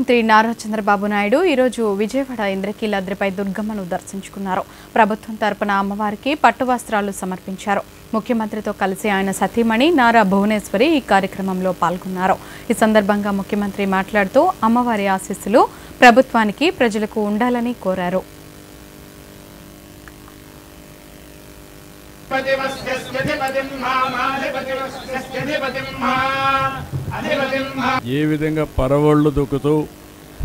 మంత్రి నారా చంద్రబాబు నాయుడు ఈరోజు విజయవాడ ఇంద్రకీలాద్రిపై దుర్గమ్మను దర్శించుకున్నారు. ప్రభుత్వం తరపున అమ్మవారికి పట్టు వస్త్రాలు సమర్పించారు. ముఖ్యమంత్రితో కలిసి ఆయన సతీమణి నారా భువనేశ్వరి ఈ కార్యక్రమంలో పాల్గొన్నారు. ఈ సందర్భంగా ముఖ్యమంత్రి మాట్లాడుతూ అమ్మవారి ఆశీస్సులు ప్రభుత్వానికి ప్రజలకు ఉండాలని కోరారు. ఏ విధంగా పరవళ్ళు దూకుతూ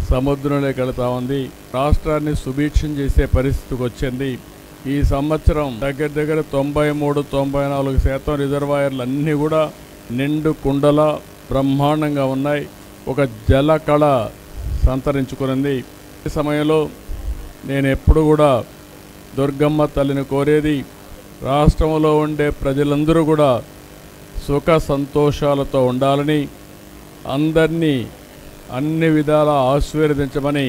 సముద్రంలోకి వెళతా ఉంది. రాష్ట్రాన్ని సుభిక్షం చేసే పరిస్థితికి వచ్చింది. ఈ సంవత్సరం దగ్గర 93-94% రిజర్వాయర్లు అన్నీ కూడా నిండు కుండల బ్రహ్మాండంగా ఉన్నాయి. ఒక జల కళ సంతరించుకున్నది. ఈ సమయంలో నేను ఎప్పుడు కూడా దుర్గమ్మ తల్లిని కోరేది రాష్ట్రంలో ఉండే ప్రజలందరూ కూడా సుఖ సంతోషాలతో ఉండాలని, అందరినీ అన్ని విధాల ఆశీర్వదించమని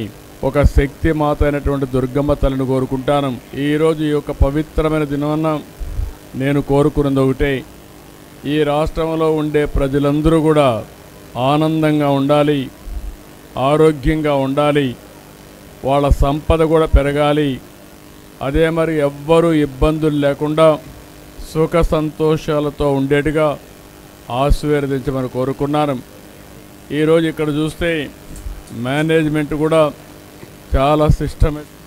ఒక శక్తి మాత అయినటువంటి దుర్గమ్మ తల్లిని కోరుకుంటాను. ఈరోజు ఈ యొక్క పవిత్రమైన దినాన నేను కోరుకున్నది ఒకటే, ఈ రాష్ట్రంలో ఉండే ప్రజలందరూ కూడా ఆనందంగా ఉండాలి, ఆరోగ్యంగా ఉండాలి, వాళ్ళ సంపద కూడా పెరగాలి. అదే మరి ఎవ్వరూ ఇబ్బందులు లేకుండా సుఖ సంతోషాలతో ఉండేట్టుగా ఆశీర్వదించమని కోరుకున్నాను. ఈరోజు ఇక్కడ చూస్తే మేనేజ్మెంట్ కూడా చాలా సిస్టమేటిక్